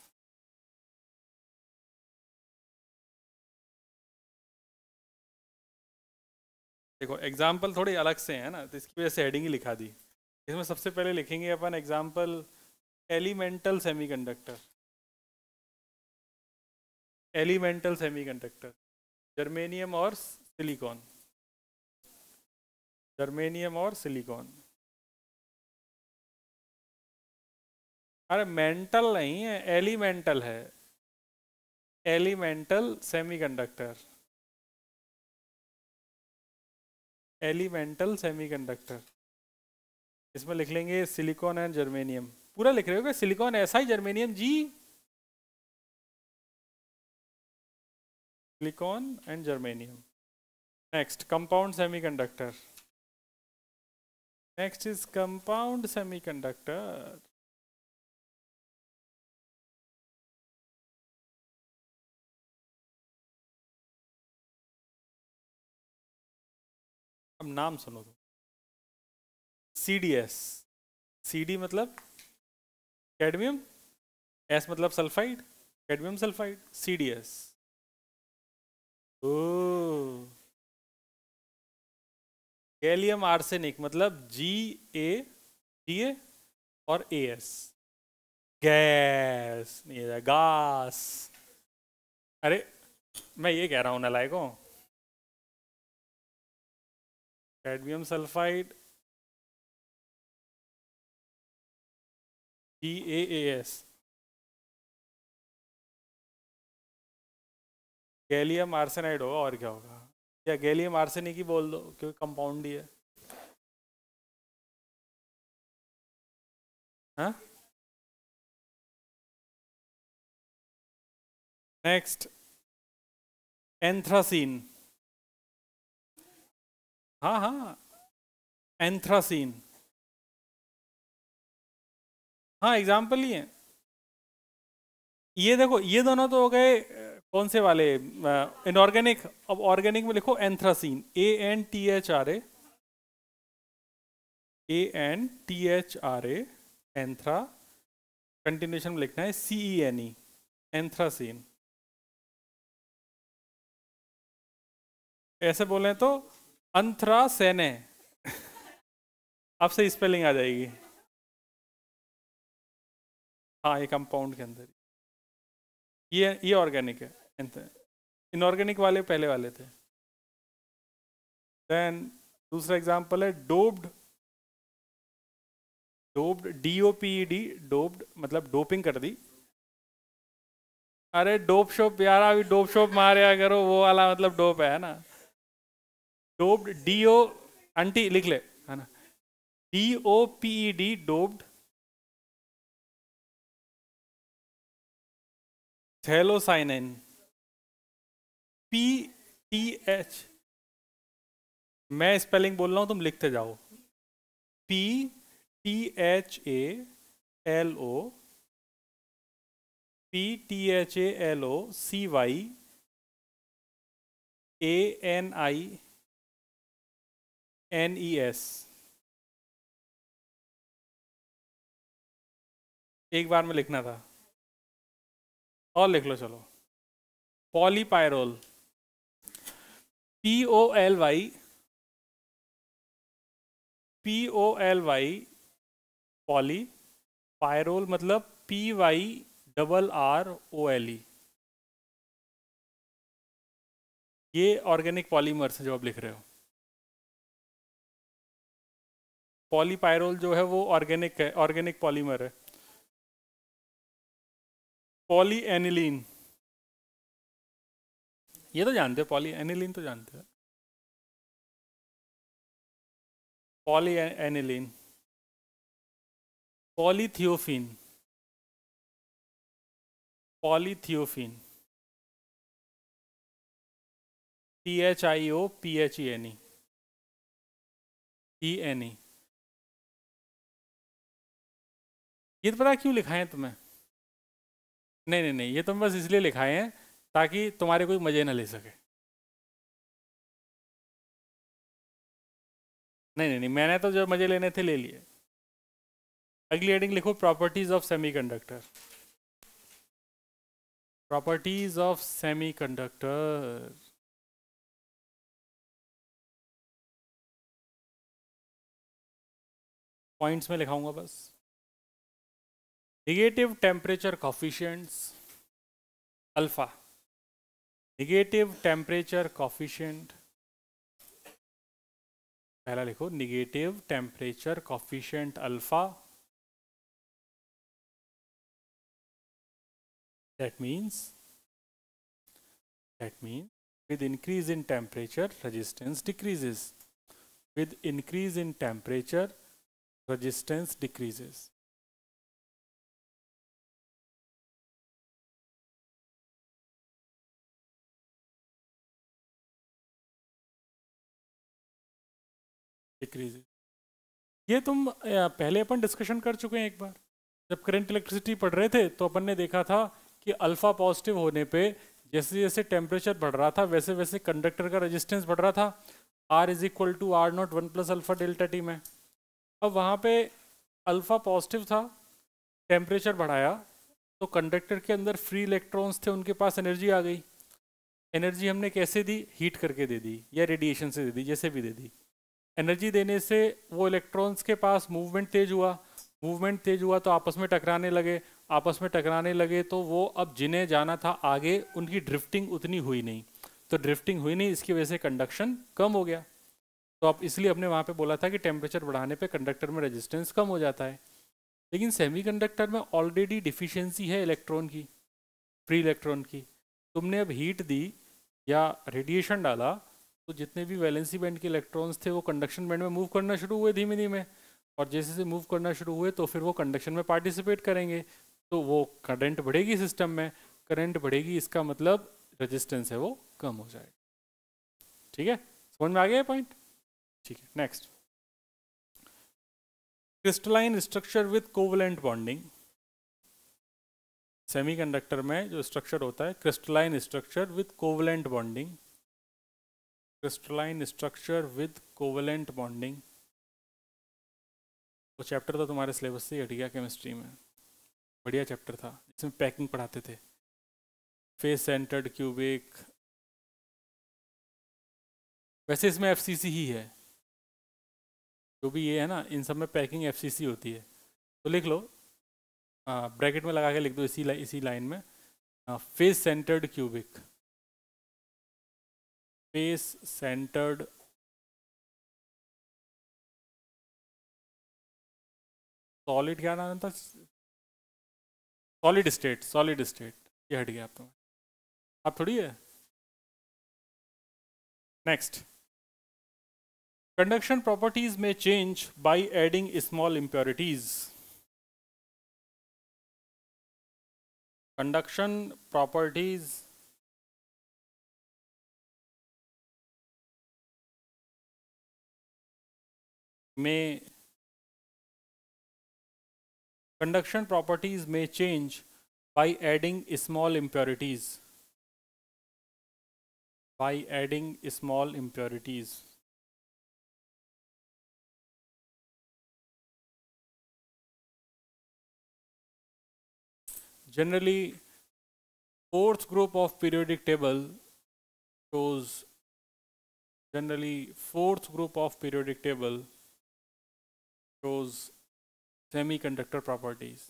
S1: देखो एग्जाम्पल थोड़े अलग से हैं ना, तो इसकी वजह से हेडिंग ही लिखा दी. इसमें सबसे पहले लिखेंगे अपन एग्जाम्पल एलिमेंटल सेमीकंडक्टर. जर्मेनियम और सिलिकॉन. अरे मेंटल नहीं है, एलिमेंटल है. Elemental semiconductor, elemental semiconductor. इसमें लिख लेंगे सिलिकॉन एंड जर्मेनियम, पूरा लिख रहे हो क्या? सिलिकॉन ऐसा ही, जर्मेनियम जी, silicon and germanium. Next compound semiconductor, next is compound semiconductor. अब नाम सुनो तो, CDS, CD मतलब कैडमियम, S मतलब सल्फाइड, कैडमियम सल्फाइड, CDS। ओ, गैलियम आर्सेनिक मतलब Ga और AS, गैस नहीं है, गास। अरे मैं ये कह रहा हूँ नालायकों, cadmium sulphide GaAs, gallium arsenide होगा और क्या होगा, या गैलियम आर्सेनिक ही बोल दो क्योंकि कंपाउंड ही है। हाँ, नेक्स्ट एंथ्रासीन। हाँ हाँ, एंथ्रासीन, हाँ एग्जाम्पल ही है। ये देखो, ये दोनों तो हो गए कौन से वाले, इनऑर्गेनिक। अब ऑर्गेनिक में लिखो एंथ्रासीन, ANTHRA, ANTHRA, एंथ्रा, कंटिन्यूशन में लिखना है CENE, एंथ्रासीन। ऐसे बोले तो अंथ्रासेने, अब से स्पेलिंग आ जाएगी। हाँ ये कंपाउंड के अंदर, ये ऑर्गेनिक है, इनऑर्गेनिक वाले पहले वाले थे। देन दूसरा एग्जांपल है डोप्ड, डोप्ड DOPED, डोप्ड मतलब डोपिंग कर दी। अरे डोप शोप यार, अभी डोप शोप मारे करो, वो वाला मतलब डोप है ना। डोप्ड DO, अंटी लिख ले, है ना, DOPED, डोप्ड। थैलोसाइनिन, PTH, मैं स्पेलिंग बोल रहा हूँ तुम लिखते जाओ, PTHALO, PTHALOCYANINES। एक बार में लिखना था, और लिख लो चलो। पॉलीपायरोल, POLY, पॉली, पायरोल मतलब PYRROLE। ये ऑर्गेनिक पॉलीमर्स जो आप लिख रहे हो। पॉलीपायरोल जो है वो ऑर्गेनिक है, ऑर्गेनिक पॉलीमर है। पॉली एनिलीन, ये तो जानते हो, पॉली एनिलीन तो जानते हो। Poly aniline, polythiophene, polythiophene, THIOPHENE, ENE। ये तो पता है क्यों लिखाए हैं तुम्हें? नहीं नहीं नहीं, ये तुम बस इसलिए लिखाए हैं ताकि तुम्हारे कोई मजे ना ले सके। नहीं नहीं नहीं, मैंने तो जो मजे लेने थे ले लिए। अगली हेडिंग लिखो properties of semiconductor, properties of semiconductor. Points में लिखाऊंगा बस। Negative temperature coefficients alpha, negative temperature coefficient, पहला लिखो negative temperature coefficient alpha, that means That means with increase in temperature, resistance decreases. With increase in temperature, resistance decreases. Decreases. ये तुम पहले अपन discussion कर चुके हैं एक बार, जब करंट इलेक्ट्रिसिटी पढ़ रहे थे तो अपन ने देखा था कि अल्फा पॉजिटिव होने पे जैसे जैसे टेम्परेचर बढ़ रहा था वैसे वैसे कंडक्टर का रेजिस्टेंस बढ़ रहा था, R is equal to R naught 1 plus alpha delta t में। अब वहाँ पे अल्फा पॉजिटिव था, टेम्परेचर बढ़ाया तो कंडक्टर के अंदर फ्री इलेक्ट्रॉन्स थे, उनके पास एनर्जी आ गई। एनर्जी हमने कैसे दी? हीट करके दे दी या रेडिएशन से दे दी, जैसे भी दे दी। एनर्जी देने से वो इलेक्ट्रॉन्स के पास मूवमेंट तेज हुआ, मूवमेंट तेज हुआ तो आपस में टकराने लगे, आपस में टकराने लगे तो वो अब जिन्हें जाना था आगे उनकी ड्रिफ्टिंग उतनी हुई नहीं, तो ड्रिफ्टिंग हुई नहीं, इसकी वजह से कंडक्शन कम हो गया। तो अब इसलिए हमने वहाँ पे बोला था कि टेम्परेचर बढ़ाने पे कंडक्टर में रेजिस्टेंस कम हो जाता है। लेकिन सेमीकंडक्टर में ऑलरेडी डिफिशियंसी है इलेक्ट्रॉन की, फ्री इलेक्ट्रॉन की। तुमने अब हीट दी या रेडिएशन डाला तो जितने भी वैलेंसी बैंड के इलेक्ट्रॉन्स थे वो कंडक्शन बैंड में मूव करना शुरू हुए धीमे धीमे, और जैसे जैसे मूव करना शुरू हुए तो फिर वो कंडक्शन में पार्टिसिपेट करेंगे, तो वो करंट बढ़ेगी सिस्टम में, करंट बढ़ेगी इसका मतलब रेजिस्टेंस है वो कम हो जाएगा। ठीक है, समझ में आ गया पॉइंट? ठीक है, next, crystalline structure with covalent bonding. Semiconductor में जो स्ट्रक्चर होता है crystalline structure with covalent bonding, crystalline structure with covalent bonding. वो चैप्टर तो तुम्हारे सिलेबस से हट गया केमिस्ट्री में, बढ़िया चैप्टर था, जिसमें पैकिंग पढ़ाते थे, फेस सेंटर्ड क्यूबिक। वैसे इसमें एफसीसी ही है, जो भी ये है ना, इन सब में पैकिंग एफसीसी होती है। तो लिख लो, ब्रैकेट में लगा के लिख दो इसी लाइन में, face centred cubic, face centred solid, क्या नाम था? सॉलिड स्टेट, सॉलिड स्टेट, ये हट गया आप तो, आप थोड़ी है। Next, conduction properties may change by adding small impurities. Conduction properties may change by adding small impurities. By adding small impurities. Generally, fourth group of periodic table shows semiconductor properties.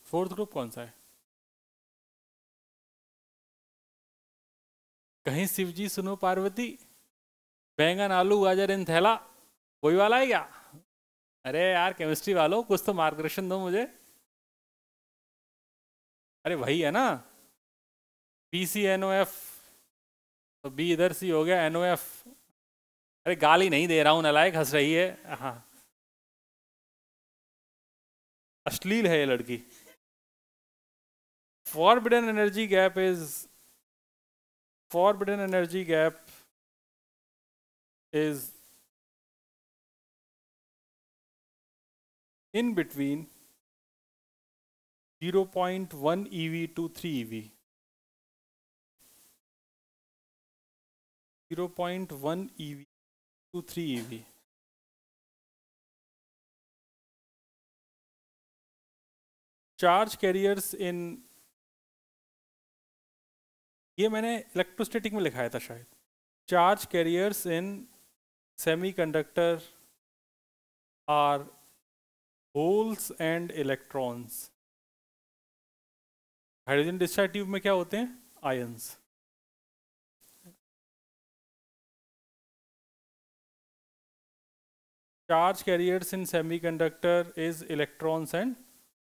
S1: Fourth group कौन सा है? कहीं शिवजी सुनो पार्वती, बैंगन आलू गाजर इन थैला, वही वाला है क्या? अरे यार केमिस्ट्री वालों, कुछ तो मार्गदर्शन दो मुझे। अरे वही है ना, PCNOF, तो बी इधर सी हो गया, NOF। अरे गाली नहीं दे रहा हूं, नालायक, हंस रही है। हाँ, अश्लील है ये लड़की। Forbidden energy gap is in between 0.1 eV to 3 eV. 0.1 eV to 3 eV. Charge carriers in, ये मैंने इलेक्ट्रोस्टैटिक में लिखाया था शायद। Charge carriers in semiconductor are holes and electrons. Hydrogen discharge tube में क्या होते हैं? Ions. Charge carriers in semiconductor is electrons and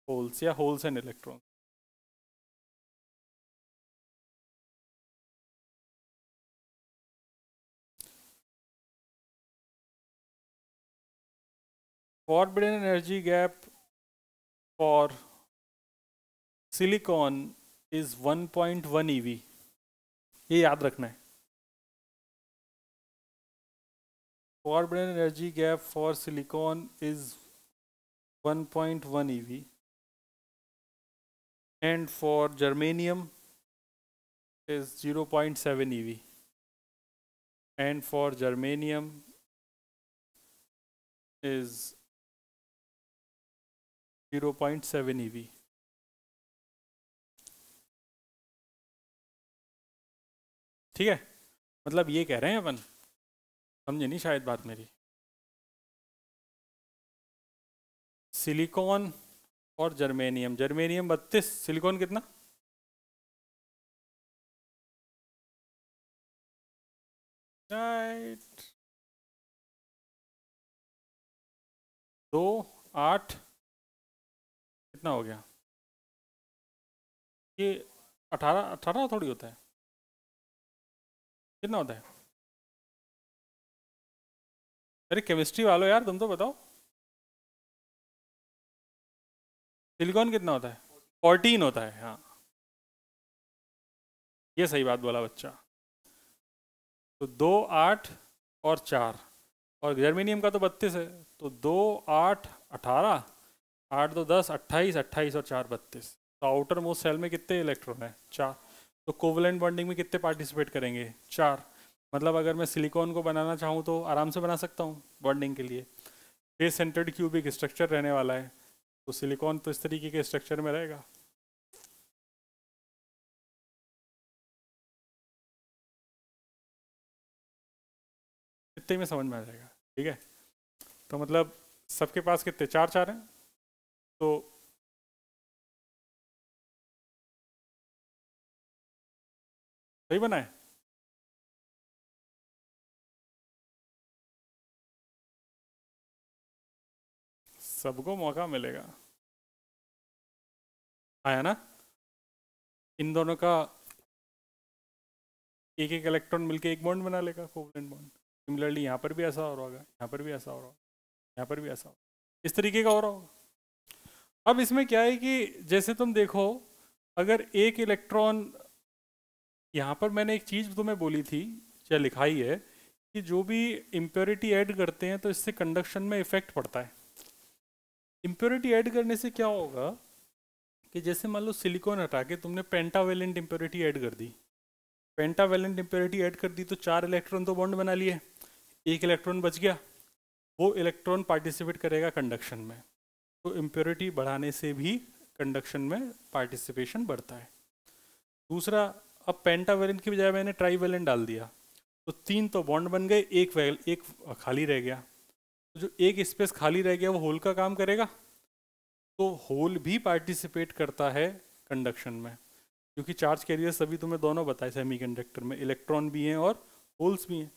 S1: holes, या holes and electrons. forbidden energy gap for silicon is 1.1 eV, ये याद रखना है। forbidden energy gap for silicon is 1.1 eV and for germanium is 0.7 eV and for germanium is 0.7 eV। ठीक है, मतलब ये कह रहे हैं अपन, समझे नहीं शायद बात मेरी। सिलिकॉन और जर्मेनियम, जर्मेनियम 32, सिलिकॉन कितना? राइट, 2 8 कितना हो गया? ये 18 18 थोड़ी होता है, कितना होता है? अरे केमिस्ट्री वालों यार, तुम तो बताओ, सिलिकॉन कितना होता है? 14 होता है, हाँ ये सही बात बोला बच्चा। तो 2 8 और 4, और जर्मेनियम का तो 32 है, तो 2 8 18, 8 2 10 28, 28 और 4 32। तो आउटर मोस्ट सेल में कितने इलेक्ट्रॉन है? 4। तो कोवलेंट बॉन्डिंग में कितने पार्टिसिपेट करेंगे? 4। मतलब अगर मैं सिलिकॉन को बनाना चाहूँ तो आराम से बना सकता हूँ बॉन्डिंग के लिए। फेस सेंटर्ड क्यूबिक स्ट्रक्चर रहने वाला है, तो सिलिकॉन तो इस तरीके के स्ट्रक्चर में रहेगा। इतने में समझ में आ जाएगा, ठीक है। तो मतलब सबके पास कितने? 4 4 हैं, तो सही बना है। सबको मौका मिलेगा, आया ना? इन दोनों का एक एक इलेक्ट्रॉन मिलके एक बॉन्ड बना लेगा, कोवलेंट बॉन्ड। सिमिलरली यहाँ पर भी ऐसा हो रहा होगा, यहाँ पर भी ऐसा हो रहा होगा, यहाँ पर भी ऐसा हो, इस तरीके का हो रहा होगा। अब इसमें क्या है कि जैसे तुम देखो, अगर एक इलेक्ट्रॉन, यहाँ पर मैंने एक चीज़ तुम्हें बोली थी या लिखाई है कि जो भी इम्प्योरिटी ऐड करते हैं तो इससे कंडक्शन में इफेक्ट पड़ता है। इम्प्योरिटी ऐड करने से क्या होगा कि जैसे मान लो सिलिकॉन हटा के तुमने पेंटावेलेंट इम्प्योरिटी ऐड कर दी, पेंटावेलेंट इम्प्योरिटी ऐड कर दी तो 4 इलेक्ट्रॉन तो बॉन्ड बना लिए, एक इलेक्ट्रॉन बच गया, वो इलेक्ट्रॉन पार्टिसिपेट करेगा कंडक्शन में। तो इम्प्योरिटी बढ़ाने से भी कंडक्शन में पार्टिसिपेशन बढ़ता है। दूसरा, अब पेंटावेलेंट की बजाय मैंने ट्राईवेलेंट डाल दिया, तो 3 तो बॉन्ड बन गए, एक खाली रह गया। तो जो एक स्पेस खाली रह गया वो होल का काम करेगा, तो होल भी पार्टिसिपेट करता है कंडक्शन में, क्योंकि चार्ज कैरियर सभी तुम्हें दोनों बताए सेमीकंडक्टर में, इलेक्ट्रॉन भी हैं और होल्स भी हैं।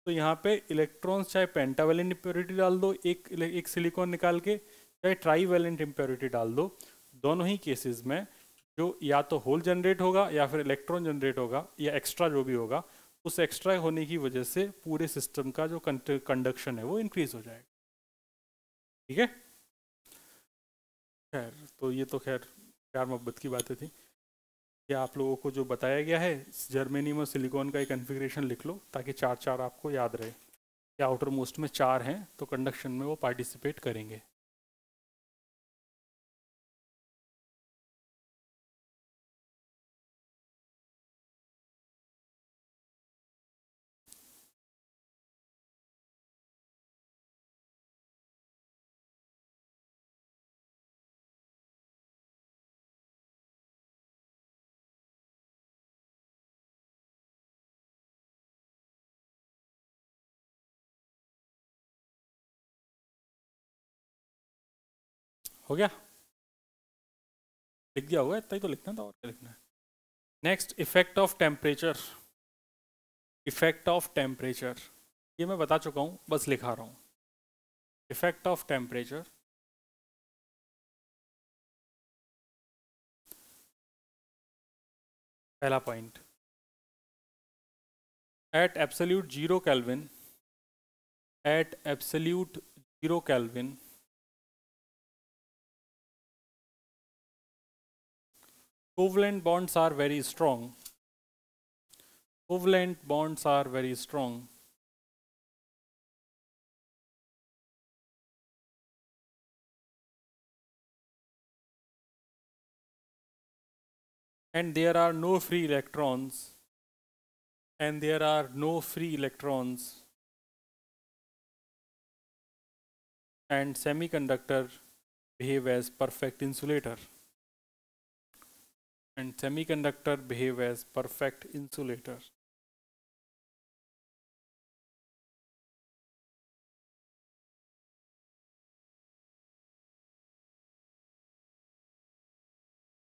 S1: तो यहाँ पे इलेक्ट्रॉन्स चाहे पेंटावेलेंट इम्प्योरिटी डाल दो एक सिलिकॉन निकाल के, चाहे ट्राईवेलेंट इम्प्योरिटी डाल दो, दोनों ही केसेस में जो या तो होल जनरेट होगा या फिर इलेक्ट्रॉन जनरेट होगा या एक्स्ट्रा जो भी होगा, उस एक्स्ट्रा होने की वजह से पूरे सिस्टम का जो कंडक्शन है वो इंक्रीज हो जाएगा। ठीक है, खैर तो ये तो खैर प्यार मोहब्बत की बातें थी। क्या आप लोगों को जो बताया गया है, जर्मेनियम और सिलिकॉन का एक कन्फिग्रेशन लिख लो ताकि 4 4 आपको याद रहे कि आउटर मोस्ट में 4 हैं तो कंडक्शन में वो पार्टिसिपेट करेंगे। हो गया, लिख दिया होगा, इतना ही तो लिखना था, और क्या लिखना है। Next, effect of temperature. Effect of temperature ये मैं बता चुका हूँ, बस लिखा रहा हूँ। इफेक्ट ऑफ टेम्परेचर, पहला point, at absolute 0 Kelvin, at absolute 0 Kelvin Covalent bonds are very strong. Covalent bonds are very strong. And there are no free electrons. And there are no free electrons. And semiconductor behave as perfect insulator. And semiconductor behave as perfect insulator.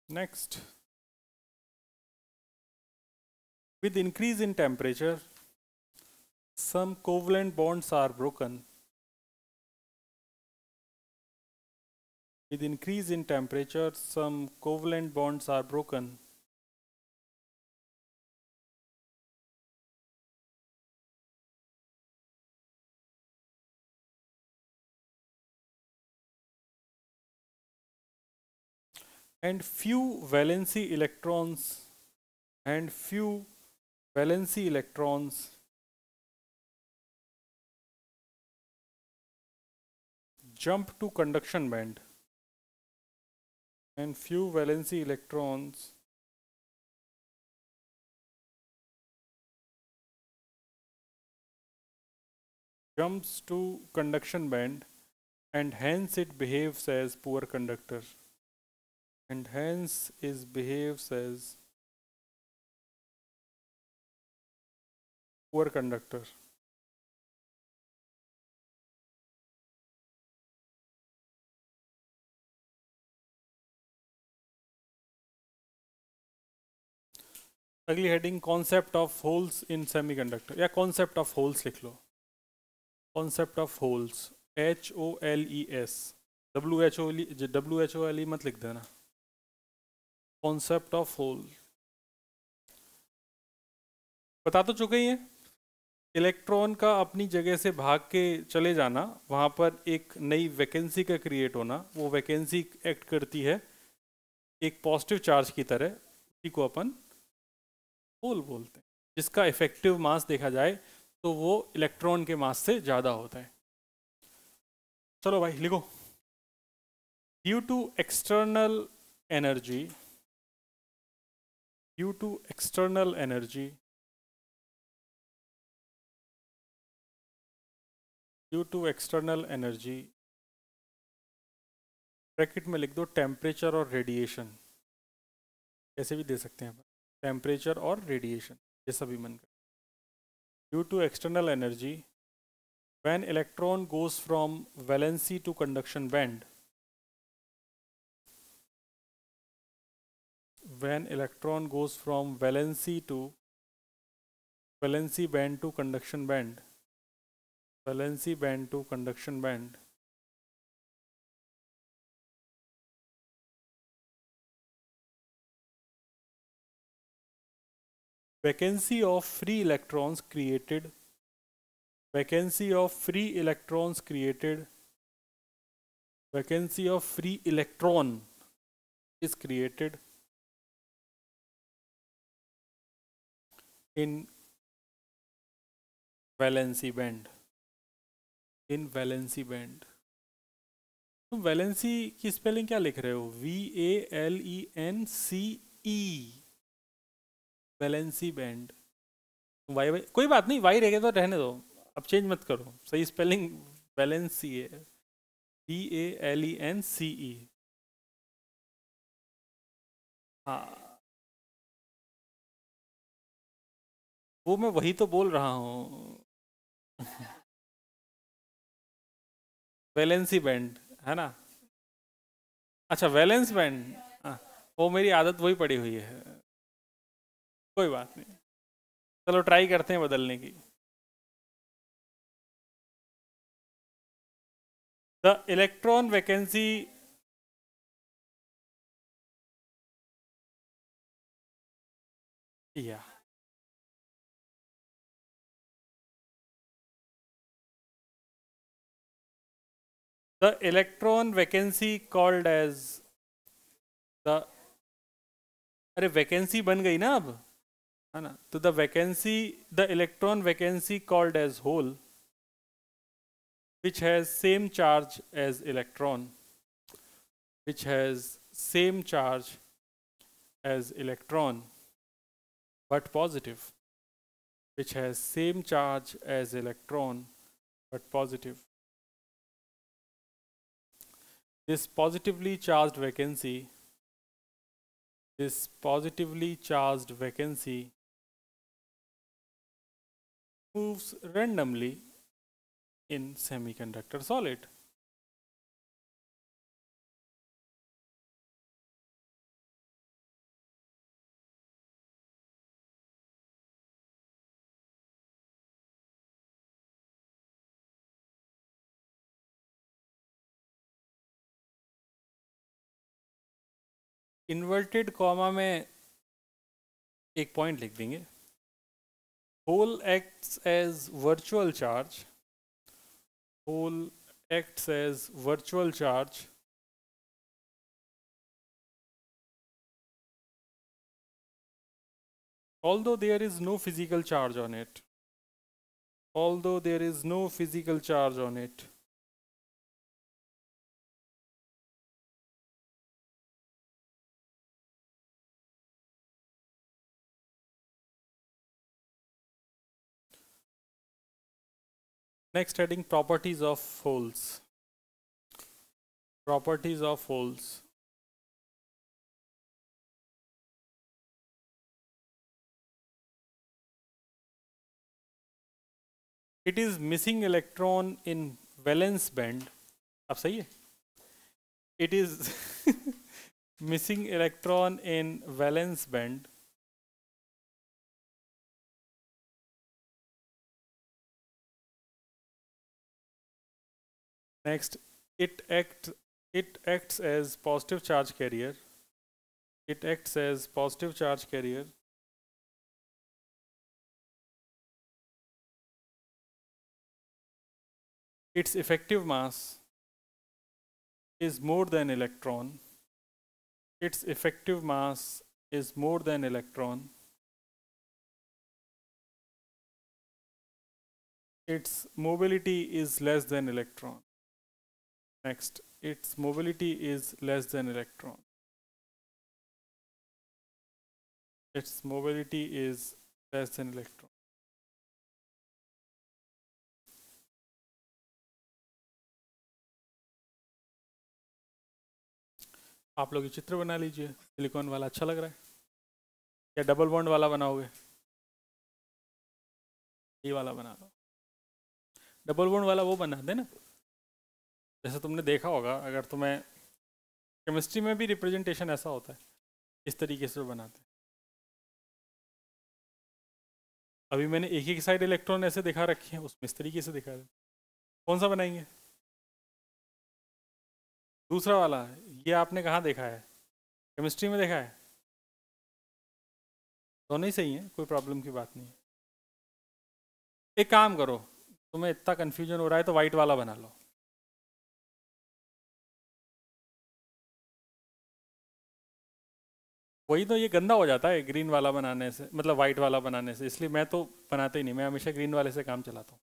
S1: Next, with increase in temperature, some covalent bonds are broken. With increase in temperature, some covalent bonds are broken. And few valency electrons jump to conduction band. And few valency electrons jumps to conduction band, and hence it behaves as poor conductor. And hence it behaves as poor conductor. अगली heading concept of holes in semiconductor, या concept of holes लिख लो. Concept of holes, HOLES, WHOLE मत लिख देना. Concept of whole बता तो चुके ही हैं. इलेक्ट्रॉन का अपनी जगह से भाग के चले जाना, वहाँ पर एक नई वैकेंसी का क्रिएट होना, वो वैकेंसी एक्ट करती है एक पॉजिटिव चार्ज की तरह, उसी को अपन होल बोलते हैं. जिसका इफेक्टिव मास देखा जाए तो वो इलेक्ट्रॉन के मास से ज़्यादा होता है. चलो भाई लिखो. Due to external energy, due to external energy, due to external energy, bracket में लिख दो टेम्परेचर और रेडिएशन, ऐसे भी दे सकते हैं, टेम्परेचर और रेडिएशन जैसा भी मन करे. Due to external energy, when electron goes from valency to conduction band, when electron goes from valency band to conduction band, valency band to conduction band, vacancy of free electrons created, vacancy of free electrons created, vacancy of free electron is created in valency band, in valency band. तुम valency की spelling क्या लिख रहे हो? VALENCE, valency band. Y Y कोई बात नहीं, Y रहेगा तो रहने दो, अब चेंज मत करो, सही स्पेलिंग वैलेंसी है, VALENCE. हाँ, वो मैं वही तो बोल रहा हूँ. वैलेंसी बैंड है ना. अच्छा वैलेंस बैंड, हाँ, वो मेरी आदत वही पड़ी हुई है, कोई बात नहीं. चलो ट्राई करते हैं बदलने की. द इलेक्ट्रॉन वैकेंसी, या the electron vacancy called as the अरे वैकेंसी बन गई ना अब, है ना? तो the vacancy, the electron vacancy called as hole which has same charge as electron, which has same charge as electron but positive, which has same charge as electron but positive. This positively charged vacancy, this positively charged vacancy moves randomly in semiconductor solid. Inverted comma में एक point लिख देंगे. Hole acts as virtual charge. Hole acts as virtual charge although there is no physical charge on it. Although there is no physical charge on it. Next heading, properties of holes. Properties of holes. It is missing electron in valence band. अब सही है? It is missing electron in valence band. Next, it acts as positive charge carrier. It acts as positive charge carrier. Its effective mass is more than electron. Its effective mass is more than electron. Its mobility is less than electron. Next, its mobility is less than electron. Its mobility is less than electron. आप लोग ये चित्र बना लीजिए. Silicon वाला अच्छा लग रहा है या डबल बॉन्ड वाला बनाओगे? ये वाला बना लो. डबल बॉन्ड वाला वो बना दे ना, जैसे तुमने देखा होगा. अगर तुम्हें केमिस्ट्री में भी रिप्रेजेंटेशन ऐसा होता है, इस तरीके से बनाते हैं. अभी मैंने एक ही साइड इलेक्ट्रॉन ऐसे दिखा रखे हैं, उसमें इस तरीके से दिखा रहे. कौन सा बनाएंगे? दूसरा वाला. ये आपने कहाँ देखा है? केमिस्ट्री में देखा है? दोनों ही सही हैं, कोई प्रॉब्लम की बात नहीं है. एक काम करो, तुम्हें इतना कंफ्यूजन हो रहा है तो वाइट वाला बना लो. वही तो, ये गंदा हो जाता है ग्रीन वाला बनाने से, मतलब वाइट वाला बनाने से. इसलिए मैं तो बनाता ही नहीं, मैं हमेशा ग्रीन वाले से काम चलाता हूँ.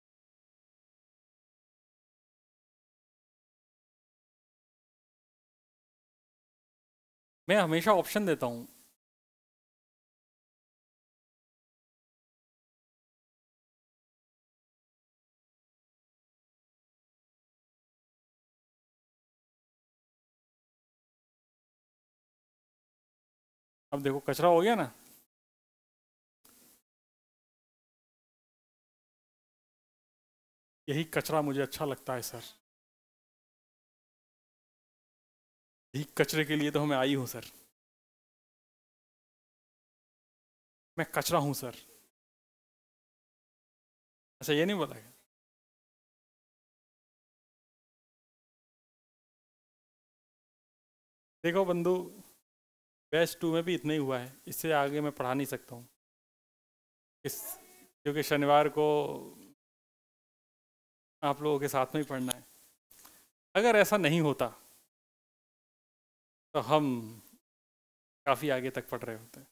S1: मैं हमेशा ऑप्शन देता हूँ. अब देखो कचरा हो गया ना. यही कचरा मुझे अच्छा लगता है सर. यही कचरे के लिए तो मैं आई हूँ सर. मैं कचरा हूँ सर. अच्छा, ये नहीं बोला है? देखो बंधु, बैच 2 में भी इतना ही हुआ है, इससे आगे मैं पढ़ा नहीं सकता हूँ इस, क्योंकि शनिवार को आप लोगों के साथ में ही पढ़ना है. अगर ऐसा नहीं होता तो हम काफ़ी आगे तक पढ़ रहे होते हैं।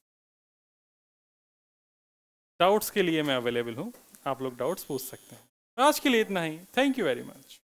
S1: डाउट्स के लिए मैं अवेलेबल हूँ, आप लोग डाउट्स पूछ सकते हैं। आज के लिए इतना ही। Thank you very much.